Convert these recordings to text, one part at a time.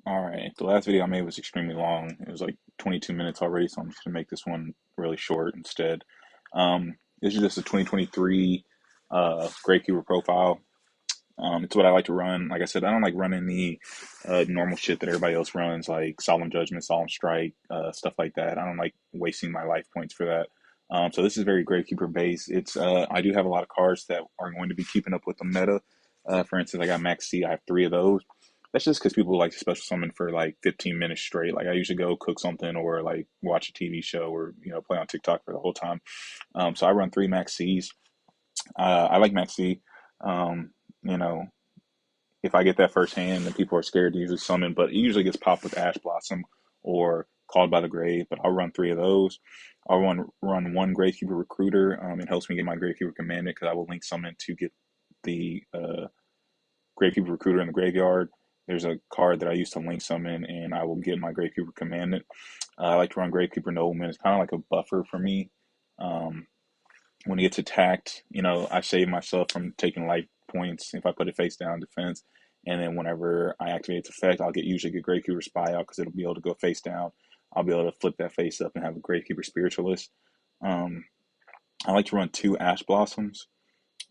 All right. The last video I made was extremely long. It was like 22 minutes already, so I'm just gonna make this one really short instead. This is just a 2023 Gravekeeper profile. It's what I like to run. Like I said, I don't like running the normal shit that everybody else runs, like Solemn Judgment, Solemn Strike, stuff like that. I don't like wasting my life points for that. So this is very Gravekeeper based. It's I do have a lot of cards that are going to be keeping up with the meta. For instance, I got Max C. I have three of those. That's just because people like to special summon for like 15 minutes straight. Like I usually go cook something or like watch a TV show or play on TikTok for the whole time. So I run three Max Cs. I like Max C. Um, you know, if I get that first hand, then people are scared to usually summon, but it usually gets popped with Ash Blossom or Called by the Grave. But I'll run three of those. I'll run one Gravekeeper Recruiter. It helps me get my Gravekeeper Commandant because I will link summon to get the Gravekeeper Recruiter in the graveyard. There's a card that I used to link summon, and I will get my Gravekeeper Commandant. I like to run Gravekeeper Nobleman. It's kind of like a buffer for me. Um, when it gets attacked, I save myself from taking life points if I put it face down defense. And then whenever I activate its effect, I'll usually get Gravekeeper Spy out because it'll be able to go face down. I'll be able to flip that face up and have a Gravekeeper Spiritualist. Um, I like to run two Ash Blossoms.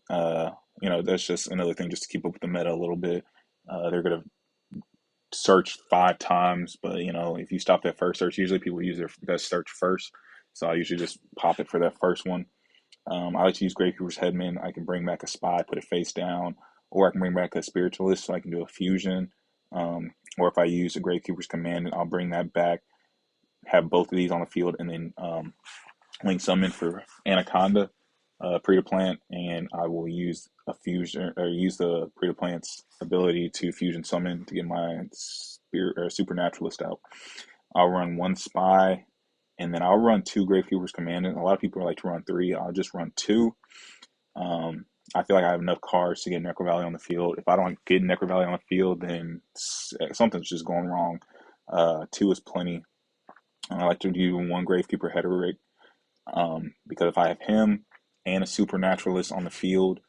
Uh, that's just another thing just to keep up with the meta a little bit. They're gonna search five times, but if you stop that first search, usually people use their best search first. So I usually just pop it for that first one. I like to use Gravekeeper's Headman. I can bring back a spy, put it face down, or I can bring back a Spiritualist so I can do a fusion. Or if I use a Gravekeeper's Command, I'll bring that back, have both of these on the field, and then link summon for Anaconda, Preta Plant, and I will use a fusion or use the Preta Plant's ability to fusion summon to get my spirit or Supernaturalist out. I'll run one spy, and then I'll run two Gravekeeper's Commandant. A lot of people like to run three. I'll just run two. Um, I feel like I have enough cards to get Necro Valley on the field. If I don't get Necro Valley on the field, then something's just going wrong. Two is plenty. I like to do one Gravekeeper Heteric because if I have him and a Supernaturalist on the field,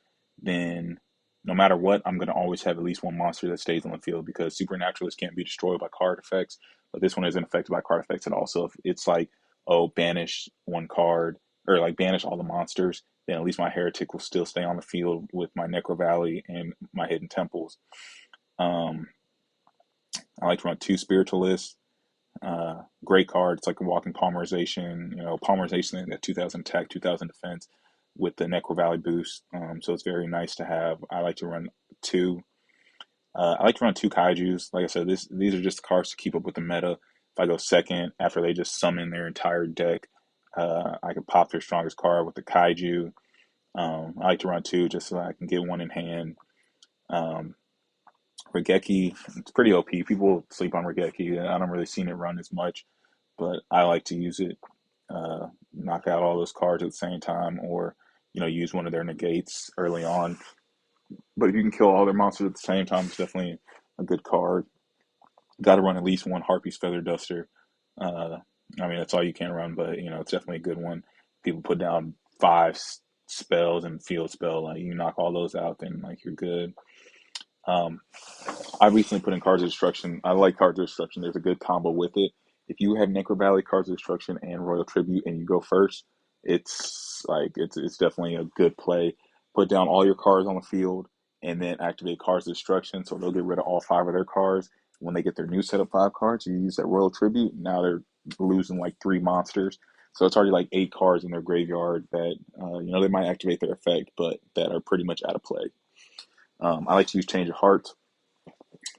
then no matter what, I'm going to always have at least one monster that stays on the field because Supernaturalists can't be destroyed by card effects, but this one isn't affected by card effects at all. So if it's like, oh, banish one card or like banish all the monsters, then at least my Heretic will still stay on the field with my Necro Valley and my Hidden Temples. Um, I like to run two Spiritualists. Great card. It's like a walking polymerization. Polymerization at 2000 attack, 2000 defense with the Necro Valley boost. So it's very nice to have. I like to run two. I like to run two Kaijus. Like I said, these are just cards to keep up with the meta. If I go second after they just summon their entire deck, I can pop their strongest card with the Kaiju. I like to run two just so I can get one in hand. Um, Regeki, it's pretty OP. People sleep on Regeki. I don't really seen it run as much, but I like to use it. Knock out all those cards at the same time, or use one of their negates early on. But if you can kill all their monsters at the same time, it's definitely a good card. Got to run at least one Harpy's Feather Duster. Uh, that's all you can run, but it's definitely a good one. People put down five spells and field spell, like you knock all those out, then like you're good. Um, I recently put in Cards of Destruction. I like Cards of Destruction. There's a good combo with it. If you have Necro Valley, Cards of Destruction, and Royal Tribute, and you go first, it's definitely a good play. Put down all your cards on the field, and then activate Cards of Destruction, so they'll get rid of all five of their cards. When they get their new set of five cards, you use that Royal Tribute. Now they're losing like three monsters, so it's already like eight cards in their graveyard that they might activate their effect, but that are pretty much out of play. I like to use Change of Hearts.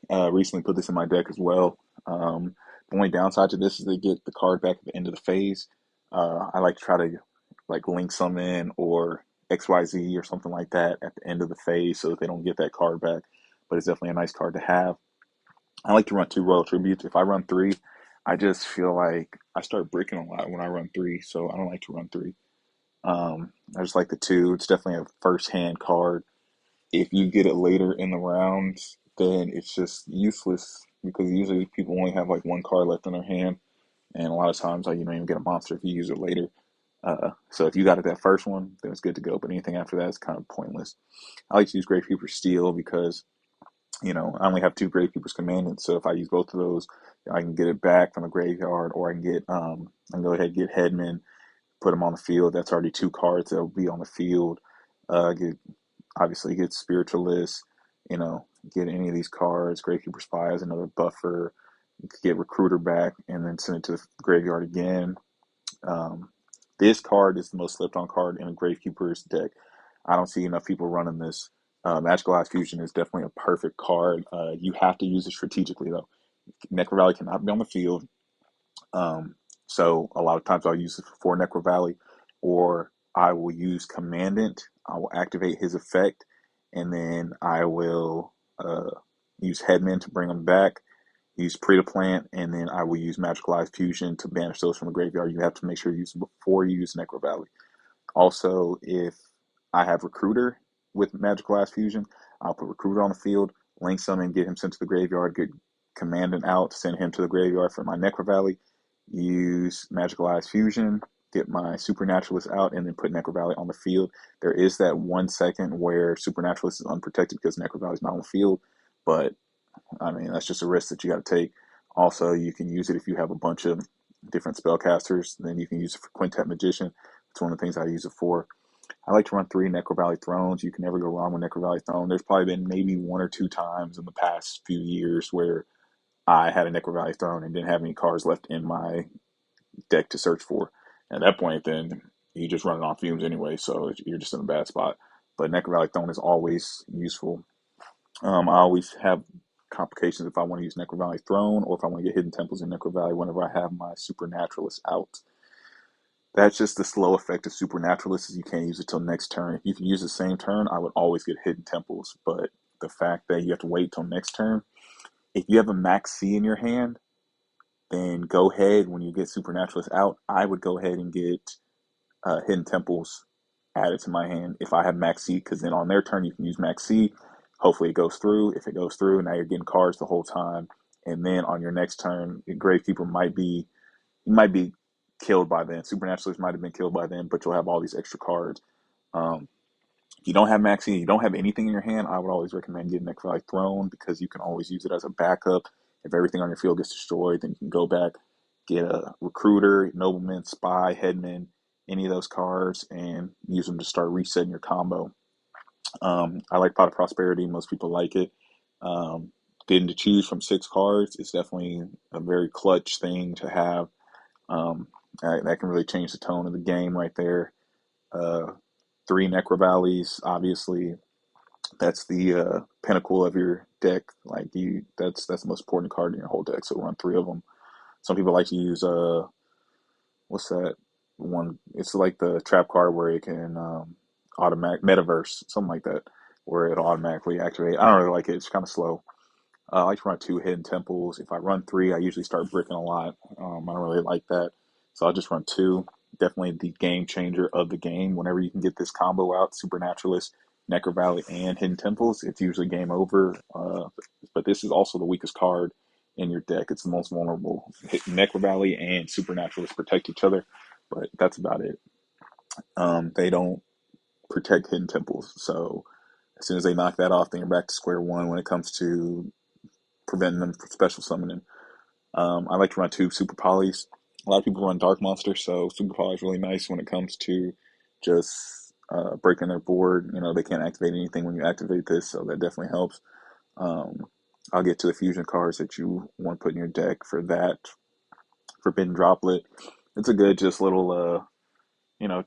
Recently put this in my deck as well. The only downside to this is they get the card back at the end of the phase. I like to try to like link some in or XYZ or something like that at the end of the phase so that they don't get that card back. But it's definitely a nice card to have. I like to run two Royal Tributes. If I run three, I just feel like I start breaking a lot when I run three, so I don't like to run three. I just like the two. It's definitely a first hand card. If you get it later in the rounds, then it's just useless because usually people only have like one card left in their hand, and a lot of times like you don't even get a monster if you use it later. So if you got it that first one, then it's good to go. But anything after that is kind of pointless. I like to use Gravekeeper Steel because I only have two Gravekeepers commanded, so if I use both of those, I can get it back from the graveyard, or I can go ahead and get Headman, put them on the field. That's already two cards that will be on the field. Get Obviously get Spiritualist, you know, get any of these cards. Gravekeeper Spy as another buffer. You could get Recruiter back and then send it to the graveyard again. Um, this card is the most slept on card in a Gravekeeper's deck. I don't see enough people running this. Magical Eyes Fusion is definitely a perfect card. You have to use it strategically though. Necro Valley cannot be on the field. Um, so a lot of times I'll use it for Necro Valley, or I will use Commandant. I will activate his effect, and then I will use Headman to bring him back. Use Preta Plant, and then I will use Magical Eyes Fusion to banish those from the graveyard. You have to make sure you use them before you use Necro Valley. Also, if I have Recruiter with Magical Eyes Fusion, I'll put Recruiter on the field, link summon, get him sent to the graveyard, get Commandant out, send him to the graveyard for my Necro Valley, use Magical Eyes Fusion, get my Supernaturalist out, and then put Necro Valley on the field. There is that 1 second where Supernaturalist is unprotected because Necro Valley is not on the field, but I mean, that's just a risk that you got to take. Also, you can use it if you have a bunch of different spellcasters. Then you can use it for Quintet Magician. It's one of the things I use it for. I like to run 3 Necro Valley Thrones. You can never go wrong with Necro Valley Throne. There's probably been maybe 1 or 2 times in the past few years where I had a Necro Valley Throne and didn't have any cards left in my deck to search for. At that point, then you just run it on fumes anyway, so you're just in a bad spot. But Necro Valley Throne is always useful. I always have complications if I want to use Necro Valley Throne or if I want to get Hidden Temples in Necro Valley whenever I have my Supernaturalist out. That's just the slow effect of Supernaturalist is you can't use it till next turn. If you can use the same turn, I would always get Hidden Temples, but the fact that you have to wait till next turn, if you have a Max C in your hand, then go ahead when you get Supernaturalist out. I would go ahead and get Hidden Temples added to my hand if I have Max C, because then on their turn you can use Max C. Hopefully it goes through. If it goes through, now you're getting cards the whole time, and then on your next turn, your Gravekeeper might be killed by then. Supernaturalist might have been killed by then, but you'll have all these extra cards. Um, if you don't have Max C, you don't have anything in your hand, I would always recommend getting Necro Valley Throne because you can always use it as a backup. If everything on your field gets destroyed, then you can go back, get a Recruiter, Nobleman, Spy, Headman, any of those cards, and use them to start resetting your combo. I like Pot of Prosperity. Most people like it. Getting to choose from 6 cards is definitely a very clutch thing to have. That can really change the tone of the game right there. Uh, 3 Necro Valleys, obviously, that's the pinnacle of your deck. That's the most important card in your whole deck. So run 3 of them. Some people like to use what's that one? It's like the trap card where it can automatic metaverse, something like that, where it'll automatically activate. I don't really like it. It's kind of slow. I like to run 2 Hidden Temples. If I run 3, I usually start bricking a lot. I don't really like that, so I'll just run 2. Definitely the game changer of the game. Whenever you can get this combo out, Supernaturalist, Necro Valley, and Hidden Temples, it's usually game over. But this is also the weakest card in your deck. It's the most vulnerable. Necro Valley and Supernaturalist protect each other, but that's about it. They don't protect Hidden Temples, so as soon as they knock that off, then you're back to square one when it comes to preventing them from special summoning. I like to run 2 Super Polys. A lot of people run Dark Monster, so Super Poly is really nice when it comes to just breaking their board. They can't activate anything when you activate this, so that definitely helps. Um, I'll get to the fusion cards that you want to put in your deck for that. Forbidden Droplet. It's a good just little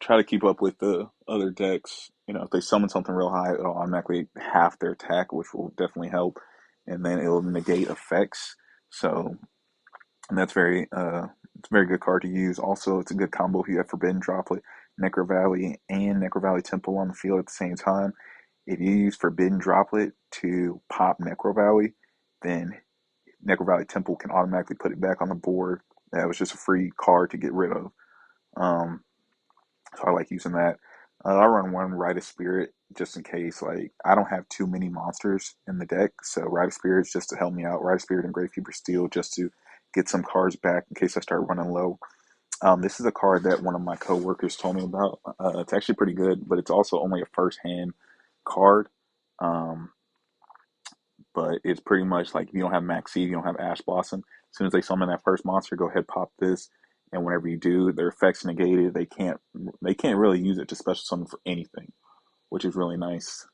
try to keep up with the other decks. If they summon something real high, it'll automatically half their attack, which will definitely help, and then it'll negate effects. So, and that's it's a very good card to use. Also, it's a good combo if you have Forbidden Droplet, Necro Valley, and Necro Valley Temple on the field at the same time. If you use Forbidden Droplet to pop Necro Valley, then Necro Valley Temple can automatically put it back on the board. That was just a free card to get rid of. Um, so I like using that. I run 1 Rite of Spirit just in case. Like, I don't have too many monsters in the deck, so Rite of Spirit is just to help me out. Rite of Spirit and Gravekeeper Steel just to get some cards back in case I start running low. This is a card that one of my coworkers told me about. It's actually pretty good, but it's also only a first hand card. Um, but it's pretty much like if you don't have Max Seed, you don't have Ash Blossom. As soon as they summon that first monster, go ahead, pop this, and whenever you do, their effects negated. They can't really use it to special summon for anything, which is really nice.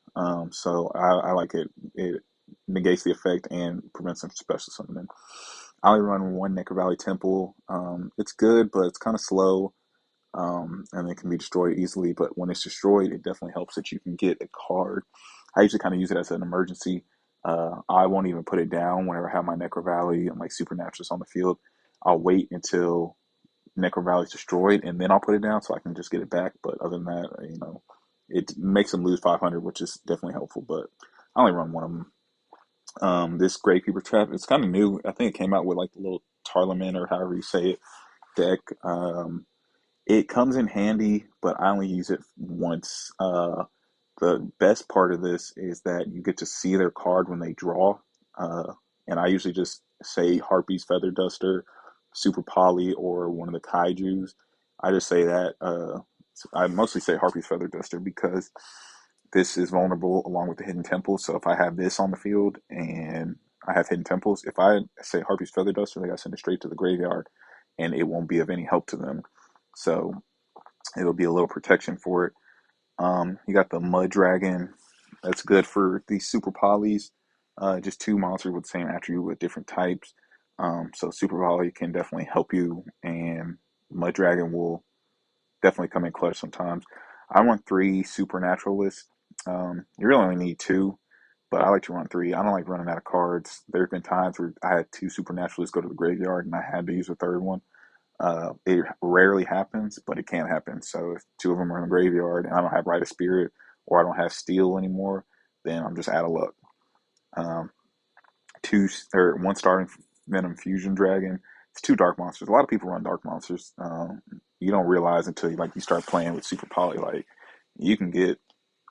So I like it. It negates the effect and prevents them from special summoning. I only run one Necro Valley Temple. It's good, but it's kind of slow, and it can be destroyed easily. But when it's destroyed, it definitely helps that you can get a card. I usually kind of use it as an emergency. I won't even put it down whenever I have my Necro Valley and like Supernaturals on the field. I'll wait until Necro Valley's destroyed and then I'll put it down so I can just get it back. But other than that, it makes them lose 500, which is definitely helpful. But I only run one of them. This Gravekeeper trap, it's kind of new. I think it came out with like the little Tarleman or however you say it deck. It comes in handy, but I only use it once. The best part of this is that you get to see their card when they draw. Uh, and I usually just say Harpy's Feather Duster, Super Poly, or one of the Kaijus. I just say that. I mostly say Harpy's Feather Duster because this is vulnerable along with the Hidden Temples. So if I have this on the field and I have Hidden Temples, if I say Harpy's Feather Duster, they got to send it straight to the graveyard and it won't be of any help to them. So it'll be a little protection for it. You got the Mud Dragon. That's good for these Super Polys. Just two monsters with the same attribute with different types. So Super Poly can definitely help you, and Mud Dragon will definitely come in clutch sometimes. I run three Supernaturalists. You really only need two, but I like to run three. I don't like running out of cards. There have been times where I had two Supernaturalists go to the graveyard, and I had to use a third one. It rarely happens, but it can happen. So if two of them are in the graveyard and I don't have Rite of Spirit or I don't have Steel anymore, then I'm just out of luck. Um, two or one starting Venom Fusion Dragon. It's two dark monsters. A lot of people run dark monsters. You don't realize until you start playing with Super Poly. Like you can get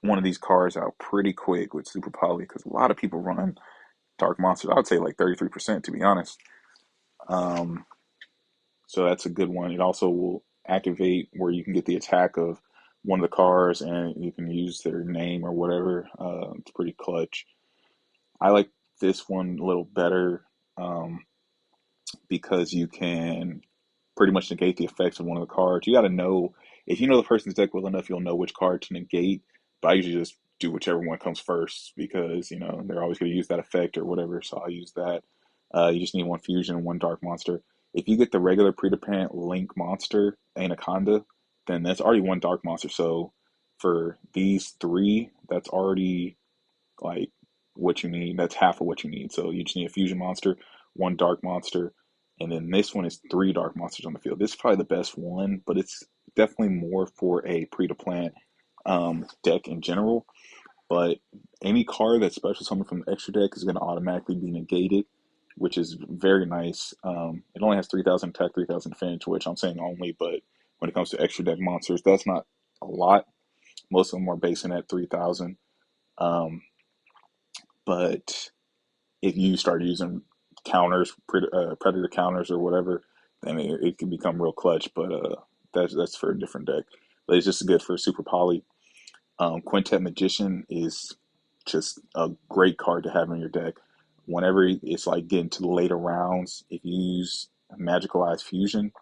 one of these cards out pretty quick with Super Poly because a lot of people run dark monsters. I would say like 33% to be honest. Um, So that's a good one. It also will activate where you can get the attack of one of the cars and you can use their name or whatever. It's pretty clutch. I like this one a little better because you can pretty much negate the effects of one of the cards. You got to know if you know the person's deck well enough, you'll know which card to negate. But I usually just do whichever one comes first because they're always going to use that effect or whatever. So I'll use that. You just need one fusion and one dark monster. If you get the regular pre-dependent Link monster Anaconda, then that's already one dark monster. So for these three, that's already like what you need. That's half of what you need. So you just need a fusion monster, one dark monster, and then this one is three dark monsters on the field. This is probably the best one, but it's definitely more for a pre-to-plant deck in general. But any card that's special summon from the extra deck is going to automatically be negated, which is very nice. It only has 3,000 attack, 3,000 defense, which I'm saying only, but when it comes to extra deck monsters, that's not a lot. Most of them are basing at 3,000. Um, but if you start using counters, predator counters or whatever, then it can become real clutch. But that's for a different deck. But it's just good for Super Poly. Quintet Magician is just a great card to have in your deck. Whenever it's like getting to the later rounds, if you use Magical Eyes Fusion,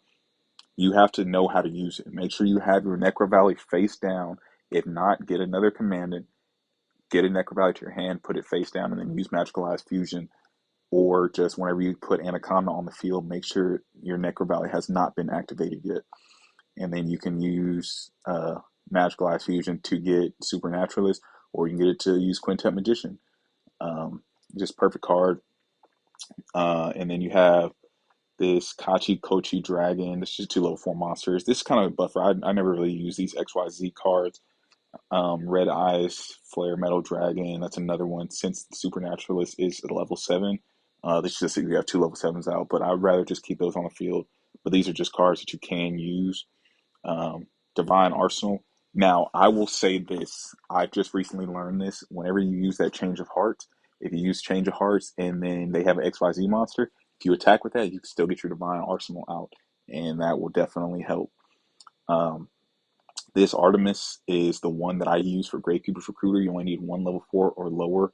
you have to know how to use it. Make sure you have your Necro Valley face down. If not, get another commandant, get a Necro Valley to your hand, put it face down, and then use Magical Eyes Fusion. Or just whenever you put Anaconda on the field, make sure your Necro Valley has not been activated yet. And then you can use Magical Eyes Fusion to get Supernaturalist, or you can get it to use Quintet Magician. Um, just perfect card. And then you have this Kachi Kochi Dragon. This is just two level 4 monsters. This is kind of a buffer. I never really use these XYZ cards. Red Eyes, Flare Metal Dragon. That's another one. Since the Supernaturalist is a level 7, this is just you have two level 7s out, but I'd rather just keep those on the field. But these are just cards that you can use. Divine Arsenal. Now, I will say this. I've just recently learned this. Whenever you use that Change of Hearts, if you use Change of Hearts and then they have an XYZ monster, if you attack with that, you can still get your Divine Arsenal out, and that will definitely help. Um, this Artemis is the one that I use for Gravekeepers Recruiter. You only need one level 4 or lower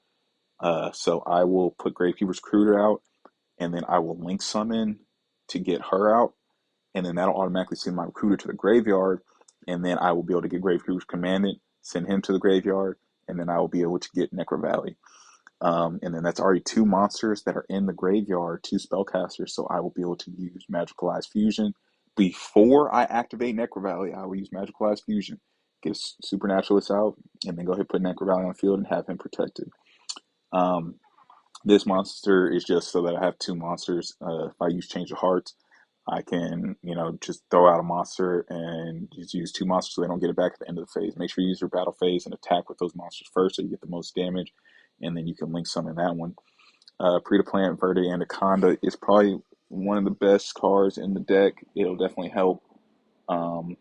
So I will put Gravekeeper's Recruiter out, and then I will link summon to get her out, and then that'll automatically send my recruiter to the graveyard, and then I will be able to get Gravekeeper's Commandant, send him to the graveyard, and then I will be able to get Necro Valley. And then that's already two monsters that are in the graveyard, two spellcasters, so I will be able to use Magicalized Fusion. Before I activate Necro Valley, I will use Magicalized Fusion, get Supernaturalist out, and then go ahead and put Necro Valley on the field and have him protected. Um, this monster is just so that I have two monsters. If I use Change of Hearts, I can, just throw out a monster and just use two monsters so they don't get it back at the end of the phase. Make sure you use your battle phase and attack with those monsters first so you get the most damage, and then you can link summon that one. Predaplant Verde Anaconda is probably one of the best cards in the deck. It'll definitely help. Um,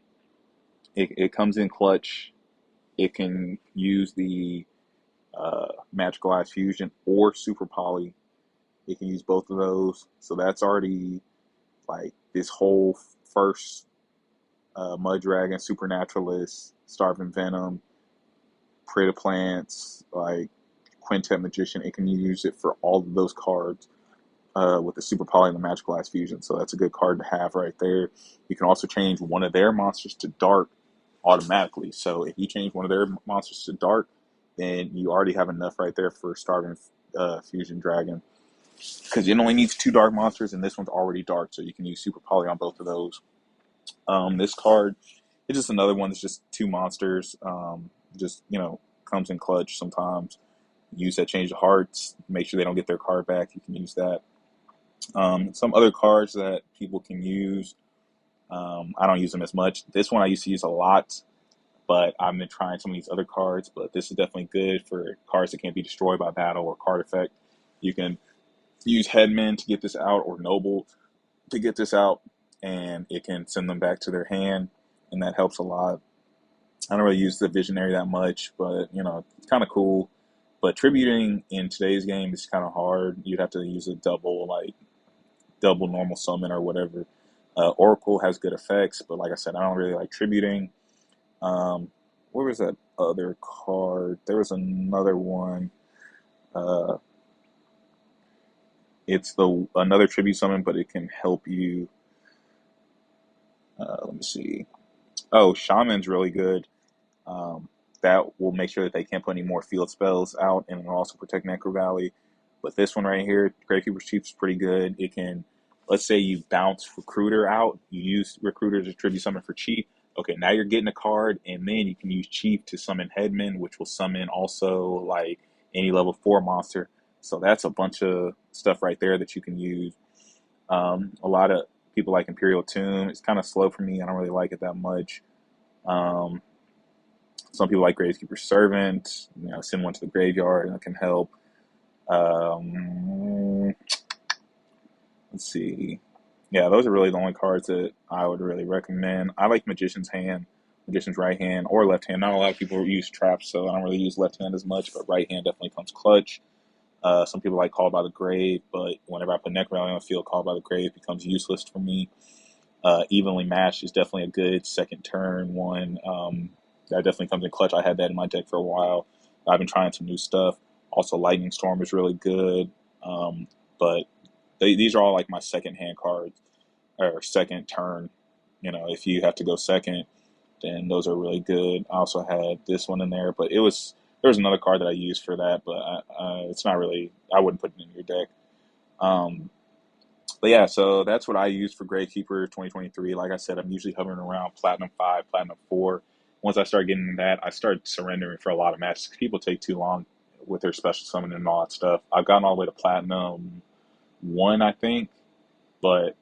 it comes in clutch. It can use the Magicalized Fusion or Super Poly. It can use both of those. So that's already like this whole first Mud Dragon, Supernaturalist, Starving Venom, Predaplants, like Quintet Magician. It can use it for all of those cards with the Super Poly and the Magicalized Fusion. So that's a good card to have right there. You can also change one of their monsters to Dark automatically. So if you change one of their monsters to Dark, then you already have enough right there for Starving Fusion Dragon. Because it only needs two Dark monsters, and this one's already Dark, so you can use Super Poly on both of those. This card is just another one that's just two monsters. Just, comes in clutch sometimes. Use that Change of Hearts. Make sure they don't get their card back. You can use that. Some other cards that people can use. I don't use them as much. This one I used to use a lot, but I've been trying some of these other cards. But this is definitely good for cards that can't be destroyed by battle or card effect. You can use Headman to get this out, or Noble to get this out, and it can send them back to their hand, and that helps a lot. I don't really use the Visionary that much, but it's kind of cool. But tributing in today's game is kind of hard. You'd have to use a double normal summon or whatever. Oracle has good effects, but like I said, I don't really like tributing. Where was that other card? There was another one. Uh, it's another tribute summon, but it can help you. Let me see. Oh, Shaman's really good. That will make sure that they can't put any more field spells out, and it'll also protect Necro Valley. But this one right here, Gravekeeper's Chief is pretty good. It can, let's say you bounce Recruiter out, you use Recruiter to tribute summon for Chief. Okay, now you're getting a card, and then you can use Chief to summon Headman, which will summon also like any level 4 monster. So that's a bunch of stuff right there that you can use. A lot of people like Imperial Tomb. It's kind of slow for me. I don't really like it that much. Some people like Gravekeeper's Servant. Send one to the graveyard, and it can help. Let's see. Yeah, those are really the only cards that I would really recommend. I like Magician's Hand, Magician's Right Hand, or Left Hand. Not a lot of people use Traps, so I don't really use Left Hand as much, but Right Hand definitely comes clutch. Some people like Called by the Grave, but whenever I put Necro Valley on the field, Called by the Grave becomes useless for me. Evenly Matched is definitely a good second turn one. That definitely comes in clutch. I had that in my deck for a while. I've been trying some new stuff. Also, Lightning Storm is really good. But these are all like my second hand cards, or second turn. If you have to go second, then those are really good. I also had this one in there, but there was another card that I used for that, but it's not really, I wouldn't put it in your deck. But yeah, so that's what I use for Gravekeeper 2023. Like I said, I'm usually hovering around Platinum 5, Platinum 4. Once I start getting that, I start surrendering for a lot of matches because people take too long with their special summoning and all that stuff. I've gotten all the way to Platinum 1, I think, but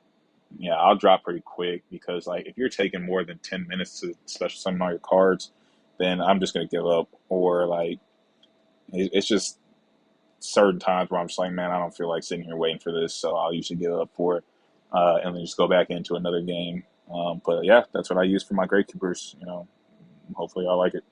yeah, I'll drop pretty quick because like if you're taking more than 10 minutes to special summon all your cards, then I'm just going to give up. Or like, it's just certain times where I'm just like, man, I don't feel like sitting here waiting for this, so I'll usually give up for it, and then just go back into another game. But yeah, that's what I use for my Gravekeepers. Hopefully, I like it.